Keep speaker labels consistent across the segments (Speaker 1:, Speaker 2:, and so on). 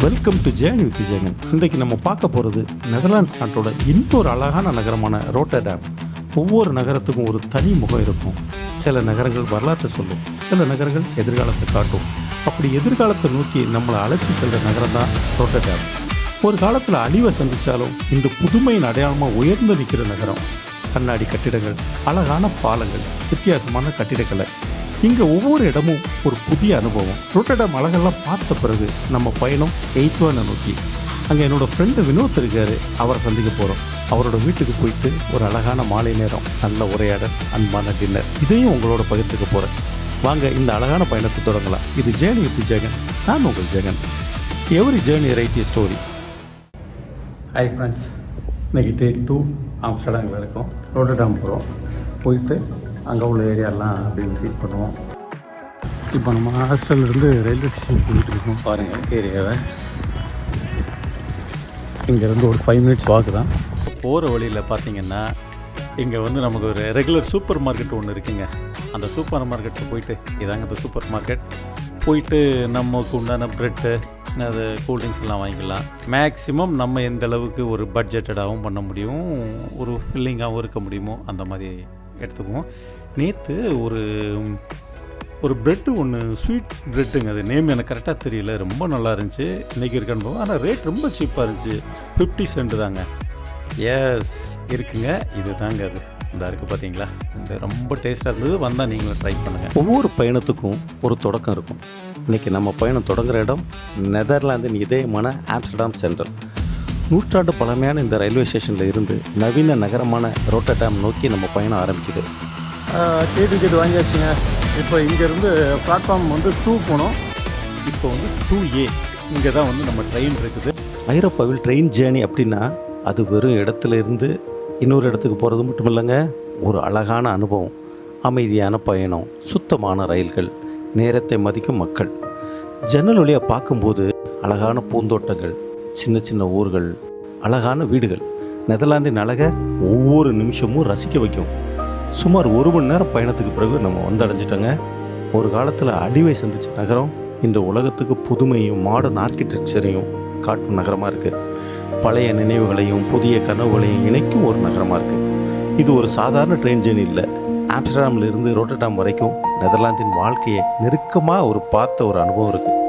Speaker 1: Welcome to journey with Jagan. இன்றைக்கு நம்ம பார்க்க போகிறது நெதர்லாண்ட்ஸ் நாட்டோட இன்னொரு அழகான நகரமான ரோட்டர்டாம். ஒவ்வொரு நகரத்துக்கும் ஒரு தனி முகம் இருக்கும். சில நகரங்கள் வரலாற்றை சொல்லும், சில நகரங்கள் எதிர்காலத்தை காட்டும். அப்படி எதிர்காலத்தை நோக்கி நம்மளை அழைச்சி செல்கிற நகரம் தான் ரோட்டர்டாம். ஒரு காலத்தில் அழிவை சந்தித்தாலும் இந்த புதுமையின் அடையாளமாக உயர்ந்து நிற்கிற நகரம். கண்ணாடி கட்டிடங்கள், அழகான பாலங்கள், வித்தியாசமான கட்டிடக்கலை. இங்கே ஒவ்வொரு இடமும் ஒரு புதிய அனுபவம். ரோட்டர்டாம் அழகெல்லாம் பார்த்த பிறகு நம்ம பயணம் எய்த்வானை நோக்கி. அங்கே என்னோடய ஃப்ரெண்டு வினோத் இருக்கார், அவரை சந்திக்க போகிறோம். அவரோட வீட்டுக்கு போயிட்டு ஒரு அழகான மாலை நேரம், நல்ல உரையாடல், அன்பான டின்னர், இதையும் உங்களோட பகிர்ந்துக்க போகிறேன். வாங்க இந்த அழகான பயணத்தை தொடங்கலாம். இது ஜேர்னி வித் ஜெகன். நான் உங்கள் Jagan. Every journey write a story. Hi friends, இன்றைக்கி டேக் 2 ஆம்ஸ்டர்டாமில் இருக்கோம். ரோட்டர்டாம் போகிறோம். போயிட்டு அங்கே உள்ள ஏரியாலாம் அப்படி விசிட் பண்ணுவோம். இப்போ நம்ம ஹாஸ்டல்லேருந்து ரயில்வே ஸ்டேஷன் போயிட்டு இருக்கோம். பாருங்கள் ஏரியாவை. இங்கேருந்து ஒரு 5 மினிட்ஸ் வாக்கு தான். போகிற வழியில் பார்த்தீங்கன்னா இங்கே நமக்கு ஒரு ரெகுலர் சூப்பர் மார்க்கெட் ஒன்று இருக்குங்க. அந்த சூப்பர் மார்க்கெட்டில் போயிட்டு, இதாங்க இந்த சூப்பர் மார்க்கெட், போயிட்டு நமக்கு உண்டான ப்ரெட்டு, அது கூல்ட்ரிங்க்ஸ் எல்லாம் வாங்கிக்கலாம். மேக்ஸிமம் நம்ம எந்த அளவுக்கு ஒரு பட்ஜெட்டடாகவும் பண்ண முடியும், ஒரு ஃபில்லிங்காகவும் இருக்க முடியுமோ அந்த மாதிரி எடுத்துக்குவோம். நேற்று ஒரு ப்ரெட்டு ஒன்று, ஸ்வீட் ப்ரெட்டுங்க, அது நேம் எனக்கு கரெக்டாக தெரியல, ரொம்ப நல்லா இருந்துச்சு. இன்றைக்கி இருக்கான்னு போவோம். ஆனால் ரேட் ரொம்ப சீப்பாக இருந்துச்சு, 50 சென்ட் தாங்க. எஸ் இருக்குங்க, இது தாங்க அது. இந்த இருக்குது பார்த்தீங்களா, இந்த ரொம்ப டேஸ்ட்டாக இருந்தது. வந்தால் நீங்களும் ட்ரை பண்ணுங்கள். ஒவ்வொரு பயணத்துக்கும் ஒரு தொடக்கம் இருக்கும். இன்றைக்கி நம்ம பயணம் தொடங்குகிற இடம் நெதர்லாந்தின் இதயமான ஆம்ஸ்டர்டாம் சென்ட்ரல். நூற்றாண்டு பழமையான இந்த ரயில்வே ஸ்டேஷனில் இருந்து நவீன நகரமான ரோட்டர்டாம் நோக்கி நம்ம பயணம் ஆரம்பிக்குது. டிக்கெட் வாங்கியாச்சுங்க. இப்போ இங்கேருந்து பிளாட்ஃபார்ம் 2 போனோம். இப்போ 2A இங்கே தான் நம்ம ட்ரெயின் இருக்குது. ஐரோப்பாவில் ட்ரெயின் ஜேர்னி அப்படின்னா அது வெறும் இடத்துல இருந்து இன்னொரு இடத்துக்கு போகிறது மட்டும் இல்லைங்க, ஒரு அழகான அனுபவம். அமைதியான பயணம், சுத்தமான ரயில்கள், நேரத்தை மதிக்கும் மக்கள். ஜன்னல் வழியாக பார்க்கும்போது அழகான பூந்தோட்டங்கள், சின்ன சின்ன ஊர்கள், அழகான வீடுகள். நெதர்லாந்தின் அழகை ஒவ்வொரு நிமிஷமும் ரசிக்க வைக்கும். சுமார் 1 மணி நேரம் பயணத்துக்கு பிறகு நம்ம வந்தடைஞ்சிட்டோங்க. ஒரு காலத்தில் அழிவை சந்தித்த நகரம் இந்த உலகத்துக்கு புதுமையும் மாடர்ன் ஆர்கிடெக்சரையும் காட்டும் நகரமாக இருக்குது. பழைய நினைவுகளையும் புதிய கனவுகளையும் இணைக்கும் ஒரு நகரமாக இருக்குது. இது ஒரு சாதாரண ட்ரெயின் ஜேர்னி இல்லை. ஆம்ஸ்டர்டாமில் இருந்து ரோட்டர்டாம் வரைக்கும் நெதர்லாந்தின் வாழ்க்கையை நெருக்கமாக பார்த்த ஒரு அனுபவம் இருக்குது.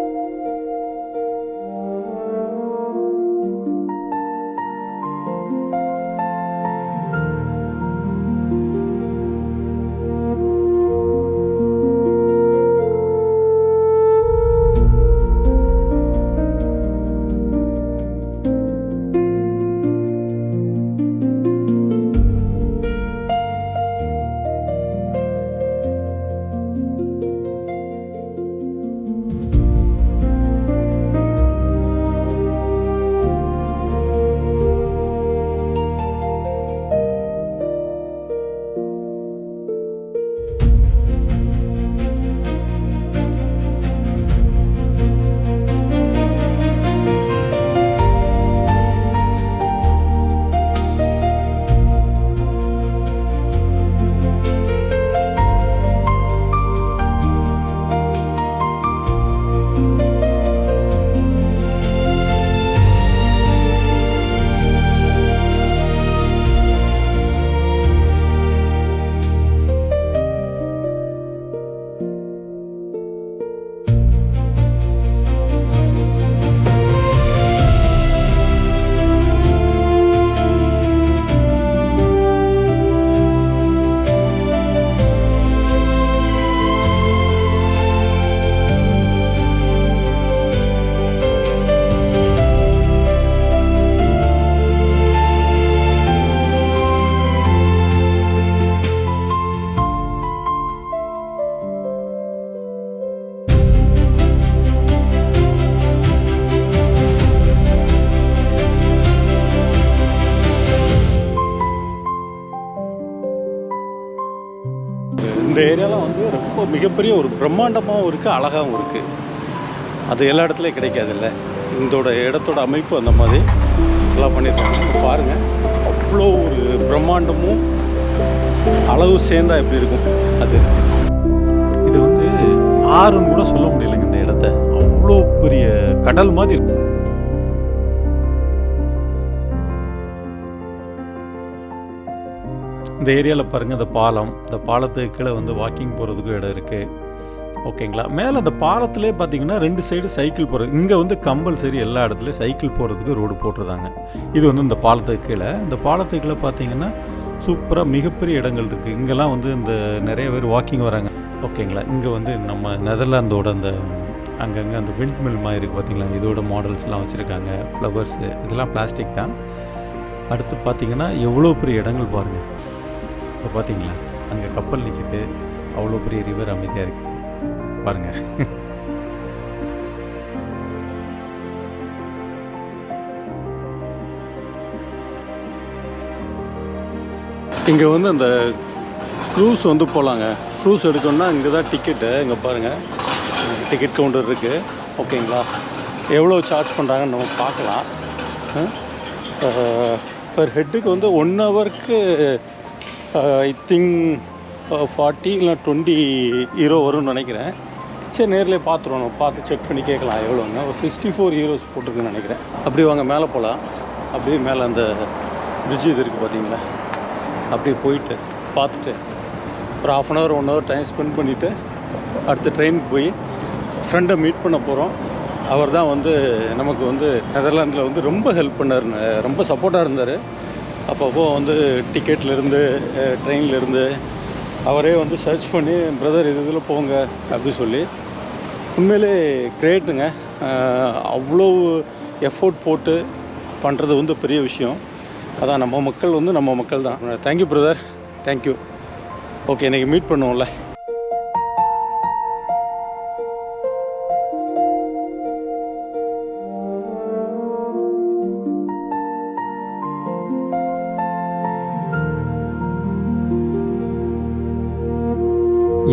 Speaker 1: இந்த ஏரியாலாம் ரொம்ப மிகப்பெரிய ஒரு பிரம்மாண்டமாகவும் இருக்குது, அழகாகவும் இருக்குது. அது எல்லா இடத்துலையும் கிடைக்காதுல்ல. இதோட இடத்தோட அமைப்பு அந்த மாதிரி நல்லா பண்ணியிருக்காங்க. பாருங்கள், அவ்வளோ ஒரு பிரம்மாண்டமும் அளவு சேர்ந்தா எப்படி இருக்கும். அது இது ஆறுன்னு கூட சொல்ல முடியலைங்க. இந்த இடத்த அவ்வளோ பெரிய கடல் மாதிரி இருக்கு. இந்த ஏரியாவில் பாருங்கள் இந்த பாலத்துக்கு கீழே வந்து வாக்கிங் போகிறதுக்கும் இடம் இருக்குது. ஓகேங்களா. மேலே அந்த பாலத்திலே பார்த்தீங்கன்னா 2 சைடு சைக்கிள் போகிறது. இங்கே வந்து கம்பல்சரி எல்லா இடத்துலையும் சைக்கிள் போகிறதுக்கு ரோடு போட்டிருந்தாங்க. இது வந்து இந்த பாலத்துக்கு கீழே. இந்த பாலத்துக்கு கீழே பார்த்தீங்கன்னா சூப்பராக மிகப்பெரிய இடங்கள் இருக்குது. இங்கெல்லாம் வந்து இந்த நிறைய பேர் வாக்கிங் வராங்க. ஓகேங்களா. இங்கே வந்து நம்ம நெதர்லாந்தோட அந்த அங்கங்கே அந்த விண்ட் மில் மாதிரி இருக்குது பார்த்தீங்களா, இதோட மாடல்ஸ்லாம் வச்சுருக்காங்க. ஃப்ளவர்ஸு இதெல்லாம் பிளாஸ்டிக் தான். அடுத்து பார்த்தீங்கன்னா எவ்வளோ பெரிய இடங்கள் பாருங்கள். இப்போ பார்த்தீங்களா அங்கே கப்பல் நிற்கிது. அவ்வளோ பெரிய ரிவர் அமைதியாக இருக்குது பாருங்கள். இங்கே வந்து அந்த க்ரூஸ் வந்து போகலாங்க. க்ரூஸ் எடுக்கணும்னா இங்கே தான் டிக்கெட்டு. இங்கே பாருங்கள் டிக்கெட் கவுண்டர் இருக்குது. ஓகேங்களா. எவ்வளோ சார்ஜ் பண்ணுறாங்கன்னு நம்ம பார்க்கலாம். பர் ஹெட்டுக்கு வந்து 1 ஹவருக்கு ஐ திங்க் 40 இல்லை 20 யூரோ வரும்னு நினைக்கிறேன். சரி நேரில் பார்த்துருவோம். நம்ம பார்த்து செக் பண்ணி கேட்கலாம் எவ்வளோங்க. ஒரு 64 யூரோஸ் போட்டிருக்குன்னு நினைக்கிறேன். அப்படியே வாங்க மேலே போகலாம். அப்படியே மேலே அந்த பிரிட்ஜ் இது இருக்குது பார்த்தீங்களா, அப்படியே போயிட்டு பார்த்துட்டு ஒரு 1/2 ஹவர் 1 ஹவர் டைம் ஸ்பெண்ட் பண்ணிவிட்டு அடுத்த ட்ரெயினுக்கு போய் ஃப்ரெண்டை மீட் பண்ண போகிறோம். அவர் தான் வந்து நமக்கு வந்து நெதர்லாந்தில் வந்து ரொம்ப ஹெல்ப் பண்ணார், ரொம்ப சப்போர்ட்டாக இருந்தார். அப்பப்போ வந்து டிக்கெட்லேருந்து ட்ரெயின்லேருந்து அவரே வந்து சர்ச் பண்ணி பிரதர் இதில் போங்க அப்படி சொல்லி. உண்மையிலே கிரேட்டுங்க. அவ்வளோ எஃபோர்ட் போட்டு பண்ணுறது வந்து பெரிய விஷயம். அதான் நம்ம மக்கள் வந்து நம்ம மக்கள் தான். Thank you brother, thank you. ஓகே, இன்றைக்கி மீட் பண்ணுவோம்ல.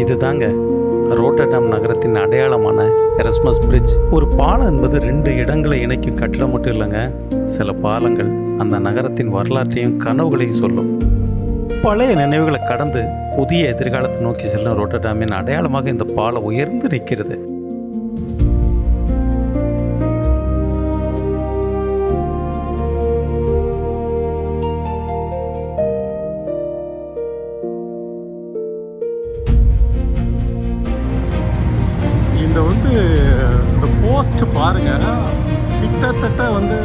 Speaker 1: இது தாங்க ரோட்டர்டாம் நகரத்தின் அடையாளமான எரஸ்மஸ் பிரிட்ஜ். ஒரு பாலம் என்பது 2 இடங்களை இணைக்கும் கட்டிடம் மட்டும் இல்லைங்க. சில பாலங்கள் அந்த நகரத்தின் வரலாற்றையும் கனவுகளையும் சொல்லும். பழைய நினைவுகளை கடந்து புதிய எதிர்காலத்தை நோக்கி செல்லும் ரோட்டர்டாமின் அடையாளமாக இந்த பாலம் உயர்ந்து நிற்கிறது. இந்த போஸ்ட் பாருங்க, கிட்டத்தட்ட வந்து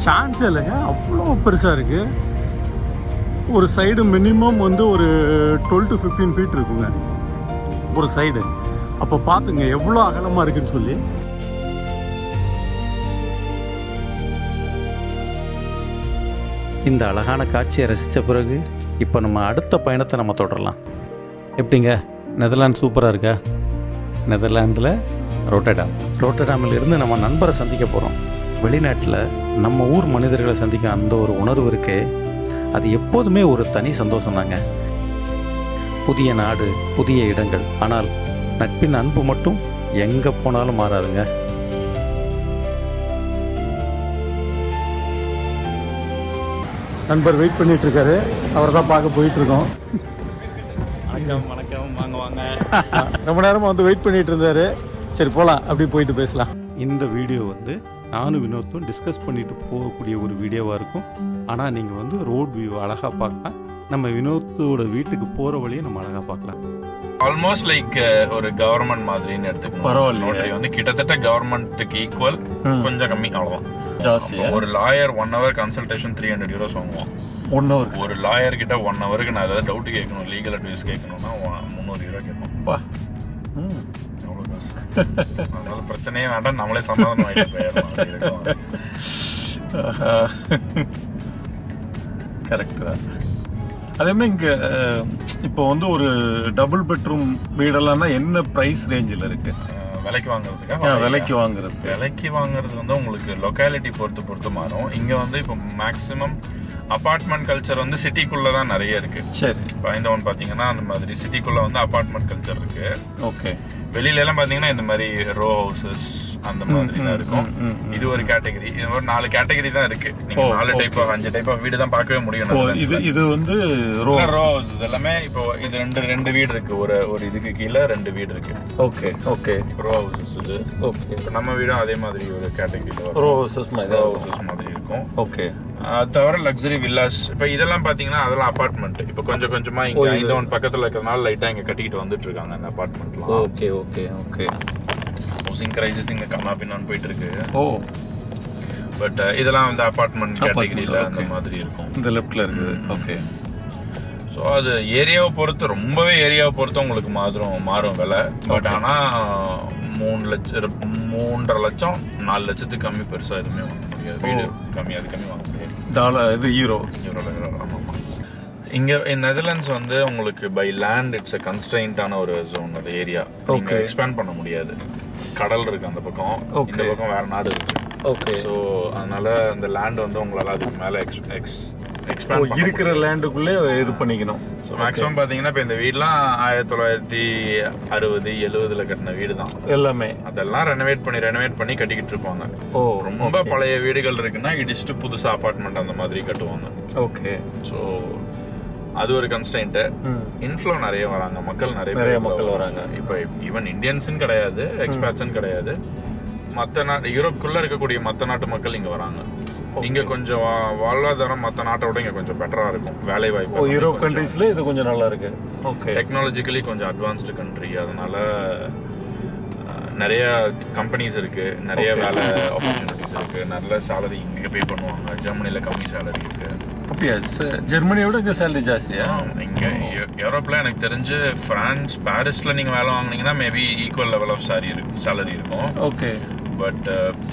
Speaker 1: சான்ஸ் இல்லைங்க, அவ்வளோ பெருசாக இருக்குது. ஒரு சைடு மினிமம் வந்து ஒரு 12 to 15 ஃபீட் இருக்குங்க ஒரு சைடு. அப்போ பார்த்துங்க எவ்வளோ அகலமாக இருக்குன்னு சொல்லி. இந்த அழகான காட்சியை ரசித்த பிறகு இப்போ நம்ம அடுத்த பயணத்தை நம்ம தொடரலாம். எப்படிங்க, நெதர்லாந்து சூப்பராக இருக்கா? நெதர்லாந்தில் ரோட்டர்டாமில் இருந்து நம்ம நண்பரை சந்திக்க போகிறோம். வெளிநாட்டில் நம்ம ஊர் மனிதர்களை சந்திக்க அந்த ஒரு உணர்வு இருக்கே, அது எப்போதுமே ஒரு தனி சந்தோஷம் தாங்க. புதிய நாடு, புதிய இடங்கள், ஆனால் நட்பின் அன்பு மட்டும் எங்கே போனாலும் மாறாதுங்க. நண்பர் வெயிட் பண்ணிட்டு இருக்காரு, அவர் தான் பார்க்க போயிட்டு இருக்கோம். வணக்கம், வாங்க வாங்க. ரொம்ப நேரமாக வந்து வெயிட் பண்ணிட்டு இருந்தாரு. சரி போகலாம், அப்படி போயிட்டு பேசலாம். இந்த வீடியோ வந்து நானும் வினோத்தும் டிஸ்கஸ் பண்ணிட்டு போகக்கூடிய ஒரு வீடியோவாக இருக்கும். ஆனால் நீங்கள் வந்து ரோட் வியூ அழகாக பார்க்கலாம். நம்ம வினோத்தோட வீட்டுக்கு போகிற வழியை நம்ம அழகாக பார்க்கலாம்.
Speaker 2: ஆல்மோஸ்ட் லைக் ஒரு கவர்மெண்ட் மாதிரின்னு எடுத்துக்கணும். பரவாயில்ல, வந்து கிட்டத்தட்ட கவர்மெண்ட்டுக்கு ஈக்குவல், கொஞ்சம் கம்மி, அவ்வளோதான். ஜாஸ்தி. ஒரு லாயர் 1 hour கன்சல்டேஷன் 300 euros வாங்குவோம். 1 hour ஒரு லாயர் கிட்ட 1 hourக்கு நான் ஏதாவது டவுட் கேட்கணும், லீகல் அட்வைஸ் கேட்கணும்னா 300 euro கேட்போம். அவ்வளோ காசு. அதனால பிரச்சனையே வேண்டாம், நம்மளே சமாதானம் ஆகிட்டு போயிடலாம்.
Speaker 1: கரெக்டு தான். அதேமாதிரி இங்கே இப்போ வந்து ஒரு டபுள் பெட்ரூம் வீடெல்லாம்னா என்ன ப்ரைஸ் ரேஞ்சில் இருக்குது?
Speaker 2: விலைக்கு வாங்குறது வந்து உங்களுக்கு லொக்காலிட்டி பொறுத்து மாறும். இங்க வந்து இப்போ மேக்ஸிமம் அபார்ட்மெண்ட் கல்ச்சர் வந்து சிட்டிக்குள்ள தான் நிறைய இருக்கு. சரி, ஐந்தவன் பாத்தீங்கன்னா அந்த மாதிரி சிட்டிக்குள்ள வந்து அபார்ட்மெண்ட் கல்ச்சர் இருக்கு. ஓகே. வெளியில எல்லாம் பாத்தீங்கன்னா இந்த மாதிரி ரோ ஹவுசஸ் அந்த மாதிரி தான் இருக்கும். இது ஒரு கேட்டகரி. இது ஒரு 4 கேட்டகரி தான் இருக்கு. நீங்க 4 டைப் ஆஃப் 5 டைப் ஆஃப் வீடு தான் பார்க்கவே முடியும்.
Speaker 1: இது வந்து ரோ
Speaker 2: ஹவுஸ் எல்லாமே. இப்போ இது ரெண்டு வீடு இருக்கு. ஒரு இதுக்கு கீழே 2 வீடு இருக்கு.
Speaker 1: Okay okay.
Speaker 2: ரோ ஹவுசஸ் இது. ஓகே. இப்போ நம்ம வீடும் அதே மாதிரி ஒரு கேட்டகரியில
Speaker 1: ரோ ஹவுசஸ் மாதிரி
Speaker 2: இருக்கு. இருக்கும்.
Speaker 1: ஓகே.
Speaker 2: அது தவிர லக்ஸரி வில்லாஸ் இப்போ இதெல்லாம் பாத்தீங்கன்னா அதெல்லாம் அபார்ட்மெண்ட். இப்போ கொஞ்சம் கொஞ்சமா இங்க ஐந்தவன் பக்கத்துல இருக்கிறதுனால லைட்டா இங்க கட்டிக்கிட்டு வந்துட்டு இருக்காங்க அந்த அபார்ட்மெண்ட்லாம்.
Speaker 1: Okay okay okay.
Speaker 2: Housing crisis இங்க கம்மா பின்னான்னு போயிட்டு இருக்கு.
Speaker 1: ஓ.
Speaker 2: பட் இதெல்லாம் வந்து அபார்ட்மெண்ட் கேட்டகரியில அந்த மாதிரி இருக்கும்.
Speaker 1: இந்த லெஃப்ட்ல இருக்குது. ஓகே.
Speaker 2: ஸோ அது ஏரியாவை பொறுத்து, ரொம்பவே ஏரியாவை பொறுத்து உங்களுக்கு மாறும் விலை. பட் ஆனா 3 லட்சம் 3.5 லட்சம் 4 லட்சத்துக்கு கம்மி பெருசா எதுவுமே வாங்க முடியாது. வீடு கம்மி, அது கம்மி வாங்க முடியாது.
Speaker 1: டாலர் இது யூரோ.
Speaker 2: ஆமா. இங்க நெதர்லாண்ட்ஸ் வந்து உங்களுக்கு பை லேண்ட் இட்ஸ் அ கன்ஸ்ட்ரெயின்டான ஒரு ஜோன். அது ஏரியா நீங்க எக்ஸ்பேண்ட் பண்ண பண்ண கடல் இருக்கு அந்த பக்கம், இந்த பக்கம் வேற நாடு இருக்கு. ஓகே. ஸோ அதனால அந்த லேண்ட் வந்து உங்களால அதுக்கு மேல எக்ஸ்பேண்ட்
Speaker 1: இருக்கிற லேண்டுக்குள்ளே இது பண்ணிக்கணும்.
Speaker 2: ஸோ மேக்ஸிமம் பார்த்தீங்கன்னா இப்போ இந்த வீடுலாம் 1960, 70 கட்டின வீடு தான்
Speaker 1: எல்லாமே.
Speaker 2: அதெல்லாம் ரெனோவேட் பண்ணி கட்டிக்கிட்டு இருப்பாங்க. ரொம்ப பழைய வீடுகள் இருக்குன்னா இடிச்சுட்டு புதுசா அபார்ட்மெண்ட் அந்த மாதிரி கட்டுவாங்க.
Speaker 1: ஓகே.
Speaker 2: ஸோ அது ஒரு கன்ஸ்டன்ட். இன்ஃப்ளோ நிறைய வராங்க, மக்கள் நிறைய மக்கள் வராங்க. இப்போ ஈவன் இந்தியன்ஸ்ன்னு கிடையாது, எக்ஸ்பேட்ஸ்ன்னு கிடையாது, மற்ற நாட்டு யூரோப்புக்குள்ள இருக்கக்கூடிய மற்ற நாட்டு மக்கள் இங்க வராங்க. இங்க கொஞ்சம் வாழ்வாதாரம் மற்ற நாட்டை விட இங்க கொஞ்சம் பெட்டரா இருக்கும். வேலை வாய்ப்பு
Speaker 1: யூரோப் கண்ட்ரீஸ்ல இது கொஞ்சம் நல்லா இருக்கு. ஓகே.
Speaker 2: டெக்னாலஜிக்கலி கொஞ்சம் அட்வான்ஸ்டு கண்ட்ரி, அதனால நிறைய கம்பெனிஸ் இருக்கு, நிறைய வேலை ஆப்பர்ச்சுனிட்டிஸ் இருக்கு, நல்ல சேலரி இங்க பே பண்ணுவாங்க. ஜெர்மனில கம்மி சேலரி இருக்கு.
Speaker 1: அப்படியா? ஜெர்மனியோட இங்க சேலரி ஜாஸ்தியா?
Speaker 2: இங்க யூரோப்ல எனக்கு தெரிஞ்சு பிரான்ஸ், பாரிஸ்ல நீங்க வேலை வாங்குனீங்கன்னா maybe equal level of salary இருக்கும்.
Speaker 1: ஓகே.
Speaker 2: பட்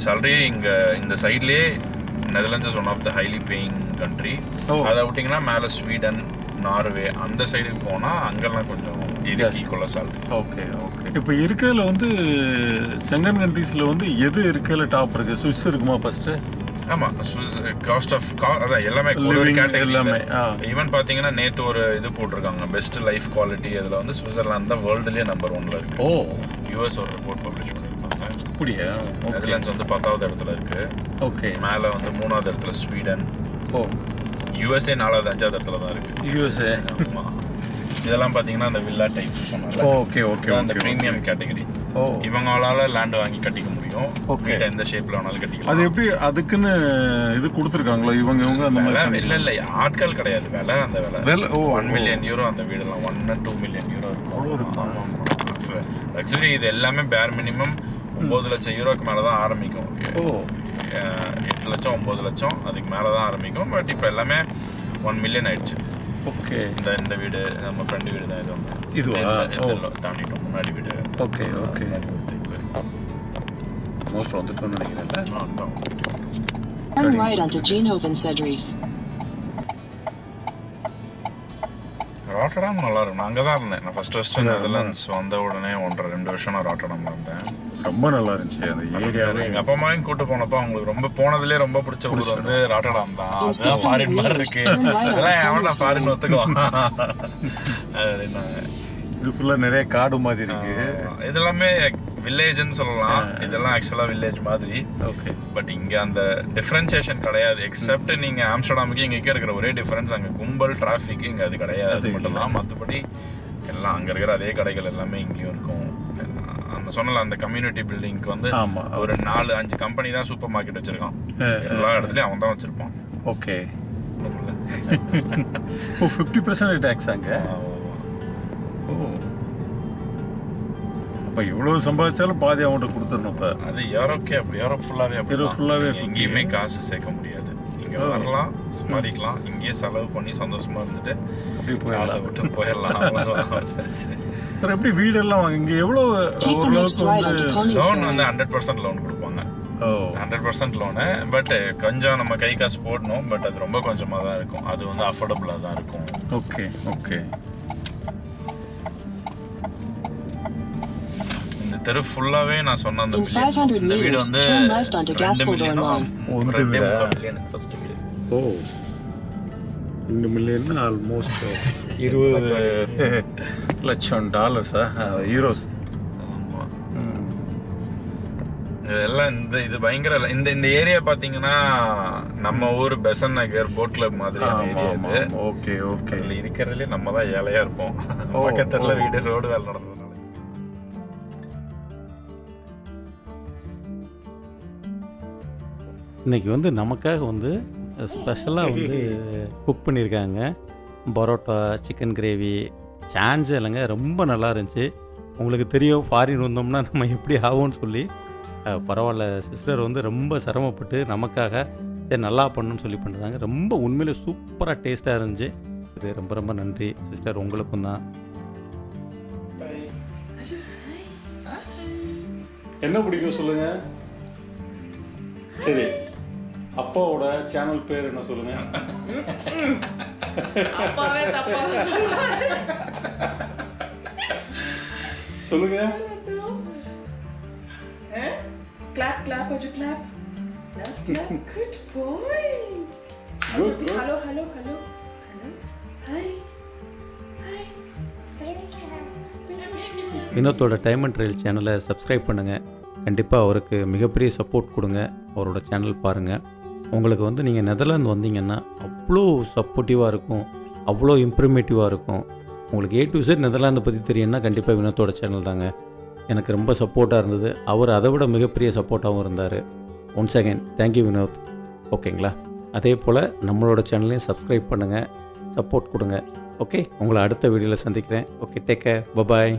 Speaker 2: சேலரி இங்க இந்த சைட்லயே Netherlands is one of the highly paying country. அதை விட்டீங்கன்னா மேல ஸ்வீடன், நார்வே அந்த சைடுக்கு போனா அங்கெல்லாம் கொஞ்சம் ஈக்குவலா சேலரி.
Speaker 1: Okay okay. இப்போ இருக்கிறதுல வந்து செங்கன் கண்ட்ரீஸ்ல வந்து எது இருக்கிறதுல டாப் இருக்கு? சுவிஸ் இருக்குமா ஃபர்ஸ்ட்?
Speaker 2: ஆமா, காஸ்ட் ஆஃப் அதான் எல்லாமே எல்லாமே. ஈவன் பாத்தீங்கன்னா நேத்து ஒரு இது போட்டிருக்காங்க, பெஸ்ட் லைஃப் குவாலிட்டி. அதுல வந்து சுவிட்சர்லாந்து தான் வேர்ல்டுலயே நம்பர் 1ல இருக்கு.
Speaker 1: ஓ.
Speaker 2: யூஎஸ் ஒரு ரிப்போர்ட் பப்ளிஷ் பண்ணிருக்காங்க.
Speaker 1: அப்படியா?
Speaker 2: நெதர்லாண்ட்ஸ் வந்து 10வது இடத்துல இருக்கு.
Speaker 1: ஓகே. மேல
Speaker 2: வந்து 3வது இடத்துல ஸ்வீடன்.
Speaker 1: ஓ.
Speaker 2: யுஎஸ்ஏ 4வது 5வது இடத்துல தான் இருக்கு.
Speaker 1: யுஎஸ்ஏ.
Speaker 2: ஆமா. இதெல்லாம் பாத்தீங்கன்னா அந்த வில்லா டைப் சொன்னால.
Speaker 1: Okay okay.
Speaker 2: அந்த பிரீமியம் கேட்டகரி. ஓ. இவங்களால லேண்ட் வாங்கி கட்டிக்க முடியும். ஓகே. எந்த ஷேப்ல வேணாலும் கட்டிக்கலாம்.
Speaker 1: அது எப்படி அதுக்குன்னு இது கொடுத்துருக்காங்களா இவங்க அந்த
Speaker 2: மாதிரி? இல்ல ஆட்கள் கிடையாது, வேலை அந்த வேலை. 1 மில்லியன் யூரோ அந்த வீடெல்லாம் 1 to 2 மில்லியன் யூரோ இருக்கும். ஆக்சுவலி இது எல்லாமே பேர் மினிமம் 9 லட்சம் யூரோக்கு மேலதான் ஆரம்பிக்கும். 8 லட்சம் 9 லட்சம் அதுக்கு மேலதான் ஆரம்பிக்கும். பட் இப்ப எல்லாமே 1 மில்லியன் ஆயிடுச்சு.
Speaker 1: ஓகே.
Speaker 2: இந்த வீடு நம்ம ஃப்ரெண்ட் வீடு தான் இது.
Speaker 1: இதுவா?
Speaker 2: தாண்டிட்டோம் முன்னாடி வீடு.
Speaker 1: Okay okay. மோஸ்ட் வந்துட்டோம்னு நினைக்கிறேன்.
Speaker 3: Turn right onto Geenhoven Cedric.
Speaker 2: Rotterdam நல்லா இருக்கும். நான் அங்கதான் இருந்தேன். நான் ஃபர்ஸ்ட் நெதர்லாண்ட்ஸ் வந்த உடனே 1.5-2 வருஷம் நான் ராட்டர்டாம்ல இருந்தேன்.
Speaker 1: ரொம்ப நல்லா இருந்துச்சு அந்த ஏரியாவே.
Speaker 2: எங்க அப்பா அம்மாவையும் கூட்டு போனப்போ அவங்களுக்கு ரொம்ப போனதுலேயே ரொம்ப பிடிச்ச ஊர் வந்து ராட்டர்டாம் தான். அதுதான் ஃபாரின் மாதிரி இருக்கு. அதெல்லாம் எவன் ஃபாரின் ஒத்துக்குவான்.
Speaker 1: இது ஃபுல்லா நிறைய காடு மாதிரி இருக்கு.
Speaker 2: இதெல்லாமே வில்லேஜ்னு சொல்லலாம். இதெல்லாம் ஆக்சுவலா வில்லேஜ் மாதிரி.
Speaker 1: ஓகே.
Speaker 2: பட் இங்க அந்த டிஃபரன்சியேஷன் கிடையாது. எக்ஸப்ட் நீங்க ஆம்ஸ்டர்டாமுக்கு இங்க இருக்கிற ஒரே டிஃபரன்ஸ் அங்க கும்பல் டிராபிக் இங்க அது கிடையாது. அது மட்டும் தான். மற்றபடி எல்லாம் அங்க இருக்கிற அதே கடைகள் எல்லாமே இங்கேயும் இருக்கும். அந்த சொன்னல அந்த கம்யூனிட்டி பில்டிங்க்கு வந்து ஒரு 4-5 கம்பெனி தான் சூப்பர் மார்க்கெட் வச்சிருக்கான். எல்லா இடத்துலயும் அவன் தான் வச்சிருப்பான்.
Speaker 1: ஓகே. 50% டாக்ஸ் அங்க. அப்ப இவ்வளவு சம்பாதிச்சாலும் பாதி அவன்கிட்ட கொடுத்துடணும். இப்ப அது
Speaker 2: யூரோப் ஃபுல்லாவே எங்கேயுமே காசு சேர்க்க முடியாது. இங்க வரலாம், சம்பாதிக்கலாம், இங்கேயே செலவு பண்ணி சந்தோஷமா இருந்துட்டு அப்படி போயிடலாம்.
Speaker 1: எப்படி வீடெல்லாம் இங்க எவ்வளவு
Speaker 2: லோன் வந்து 100% லோன் கொடுப்பாங்க. 100% லோனு. பட் கொஞ்சம் நம்ம கை காசு போடணும். பட் அது ரொம்ப கொஞ்சமா தான் இருக்கும். அது வந்து அஃபோர்டபுளா தான் இருக்கும்.
Speaker 1: Okay okay.
Speaker 2: தெரு ஃபுல்லாவே நான் சொன்ன அந்த வீடு வந்து 2
Speaker 1: மில்லியன் ஆல்மோஸ்ட் 20 லட்சம் டாலர்ஸா யூரோஸ்.
Speaker 2: இதெல்லாம் இது பயங்கர. இந்த ஏரியா பாத்தீங்கன்னா நம்ம ஊர் பெசன் நகர் போட் கிளப் மாதிரி ஏரியா இது.
Speaker 1: Okay okay.
Speaker 2: இருக்கிறதுலே நம்ம தான் ஏழையா இருப்போம். பக்கத்துல வீடு, ரோடு வேலை நடந்தது.
Speaker 1: இன்றைக்கி வந்து நமக்காக வந்து ஸ்பெஷலாக வந்து குக் பண்ணியிருக்காங்க. பரோட்டா, சிக்கன் கிரேவி, சான்ஸே இல்லைங்க. ரொம்ப நல்லா இருந்துச்சு. உங்களுக்கு தெரியும் ஃபாரின் வந்தோம்னா நம்ம எப்படி ஆகும்னு சொல்லி. பரவாயில்ல, சிஸ்டர் வந்து ரொம்ப சிரமப்பட்டு நமக்காக சரி நல்லா பண்ணணும்னு சொல்லி பண்ணுறாங்க. ரொம்ப உண்மையிலே சூப்பராக டேஸ்ட்டாக இருந்துச்சு. இது ரொம்ப ரொம்ப நன்றி சிஸ்டர், உங்களுக்கும் தான். என்ன பிடிக்கும் சொல்லுங்க. சரி, அப்பாவோட சேனல் பேர் என்ன சொல்லுங்க. சொல்லுங்க.
Speaker 4: Clap, clap, would you clap? Clap, clap. Good boy.
Speaker 1: Good, good.
Speaker 4: Hello, hello, hello. Hello. Hi. Hi.
Speaker 1: வினோத்தோட டைம் அண்ட் ட்ரையல் சேனலை சப்ஸ்கிரைப் பண்ணுங்கள். கண்டிப்பாக அவருக்கு மிகப்பெரிய சப்போர்ட் கொடுங்க. அவரோட சேனல் பாருங்கள். உங்களுக்கு வந்து நீங்கள் நெதர்லாந்து வந்தீங்கன்னா அவ்வளோ சப்போர்ட்டிவாக இருக்கும், அவ்வளோ இம்ப்ரூமேட்டிவாக இருக்கும். உங்களுக்கு A to Z நெதர்லாந்தை பற்றி தெரியும்னா கண்டிப்பாக வினோத்தோட சேனல் தாங்க. எனக்கு ரொம்ப சப்போர்ட்டாக இருந்தது. அவர் அதை விட மிகப்பெரிய சப்போர்ட்டாகவும் இருந்தார். Once again thank you Vinod. ஓகேங்களா? அதே போல் நம்மளோட சேனலையும் சப்ஸ்கிரைப் பண்ணுங்கள், சப்போர்ட் கொடுங்க. ஓகே, உங்களை அடுத்த வீடியோவில் சந்திக்கிறேன். Okay, take care, bye bye.